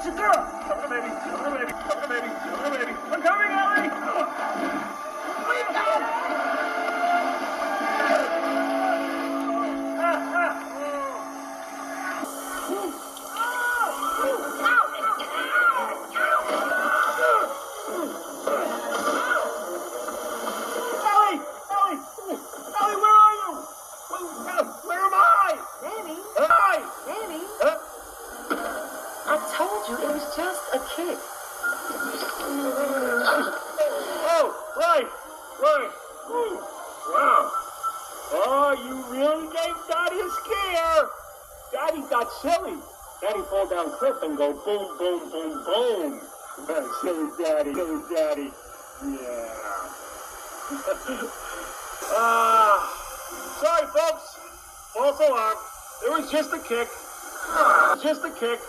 It's a girl. Come on, baby. Come on, baby. Come on, baby. Come on, baby. I'm coming, Ellie. Wait a minute. Ellie, where are you? Where am I? Manny? Hi! Manny? Huh? I told you it was just a kick. Oh, right. Wow. Oh, you really gave Daddy a scare. Daddy got silly. Daddy fall down cliff and go boom, boom, boom, boom. Silly Daddy. Yeah. Sorry, folks. False alarm. It was just a kick. Just a kick.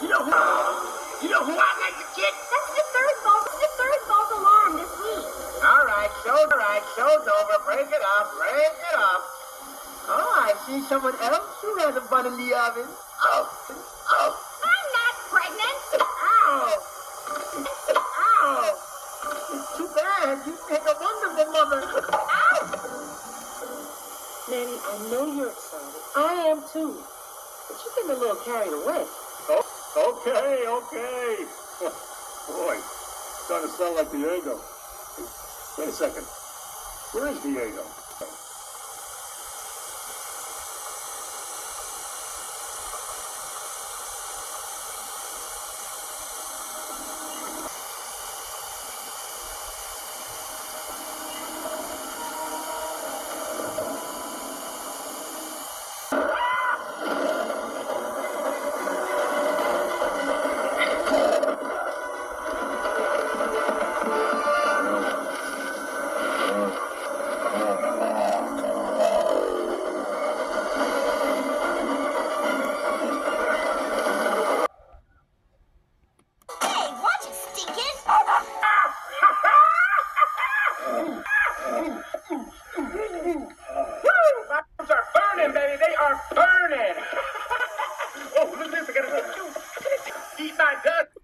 You know who I like to kick? That's the third false alarm this week. All right, show's over. Break it up. Oh, I see someone else who has a bun in the oven. Oh. I'm not pregnant. Ow. It's too bad. You make a wonderful mother. Ow. Manny, I know you're excited. I am too. But you're getting a little carried away. Oh, okay. Boy, starting to sound like Diego. Wait a second. Where is Diego?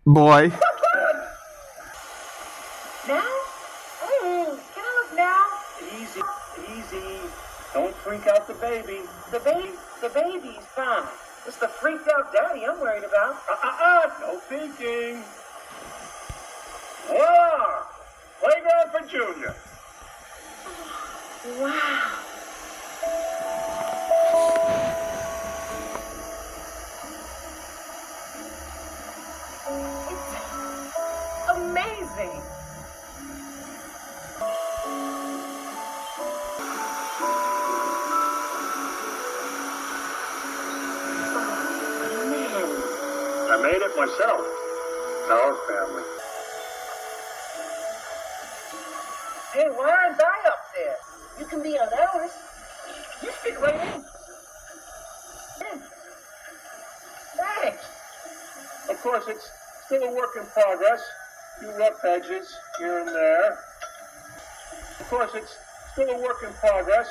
Boy. Now? Oh, can I look now? Easy. Don't freak out the baby. The baby's fine. It's the freaked out daddy I'm worried about. No thinking. Voila! Playground for Junior. Wow. It's amazing. I made it myself. It's our family. Hey, why aren't I up there? You can be on ours. You fit right in. Thanks. Of course, it's still a work in progress. Few rough edges here and there. Of course, it's still a work in progress.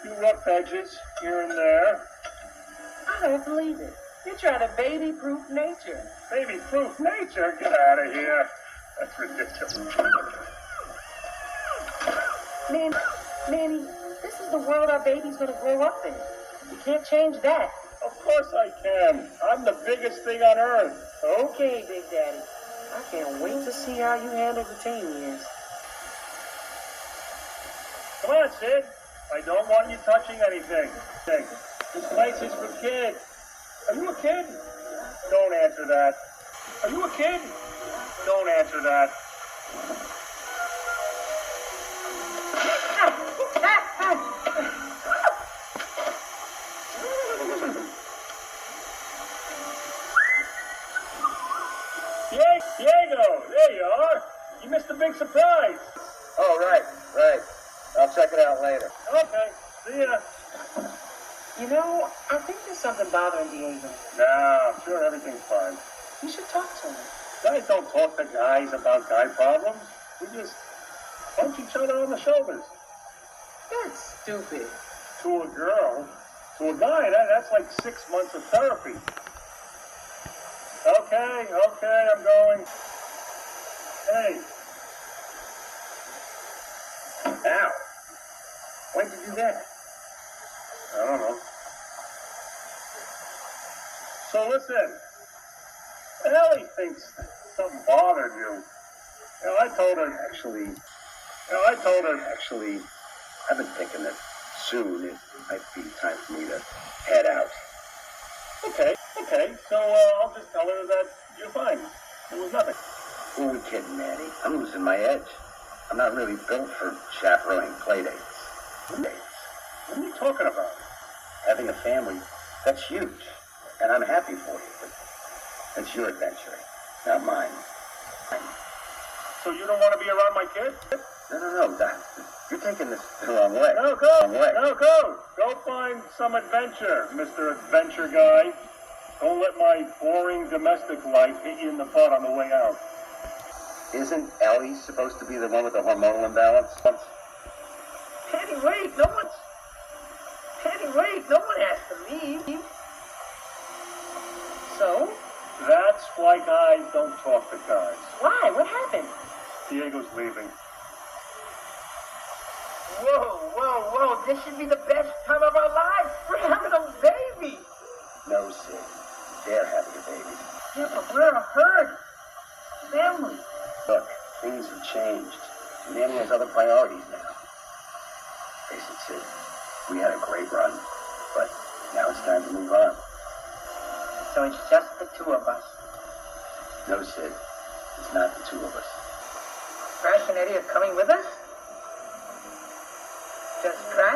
Few rough edges here and there. I don't believe it. You're trying to baby-proof nature. Baby-proof nature? Get out of here. That's ridiculous. Manny, this is the world our baby's gonna grow up in. You can't change that. Of course I can. I'm the biggest thing on earth. Okay, Big Daddy. I can't wait to see how you handle the teen years. Come on, Sid. I don't want you touching anything. This place is for kids. Are you a kid? Don't answer that. Are you a kid? Don't answer that. Diego, there you are. You missed a big surprise. Oh, right. I'll check it out later. Okay, see ya. You know, I think there's something bothering Diego. Nah, I'm sure everything's fine. You should talk to him. Guys don't talk to guys about guy problems. We just punch each other on the shoulders. That's stupid. To a girl. To a guy, that's like 6 months of therapy. Okay, I'm going. Hey. Ow. Why'd you do that? I don't know. So listen, Ellie thinks something bothered you. I told her, Actually, I've been thinking that soon it might be time for me to head out. okay, so I'll just tell her that you're fine. It was nothing. Who are we kidding, Manny? I'm losing my edge. I'm not really built for chaperoning playdates. What are you talking about? Having a family, that's huge. And I'm happy for you, but that's your adventure, not mine. So you don't want to be around my kid? No, Doc. You're taking this the wrong way. No, go. Go find some adventure, Mr. Adventure Guy. Don't let my boring domestic life hit you in the butt on the way out. Isn't Ellie supposed to be the one with the hormonal imbalance? Manny, wait, no one has to leave. So? That's why guys don't talk to guys. Why? What happened? Diego's leaving. Whoa. This should be the best time of our lives. We're having a baby. No, Sid. They're having a baby. Yeah, but we're a herd. Family. Look, things have changed. Manny has other priorities now. Face it, Sid. We had a great run, but now it's time to move on. So it's just the two of us. No, Sid. It's not the two of us. Crash and Eddie are coming with us? Just Crash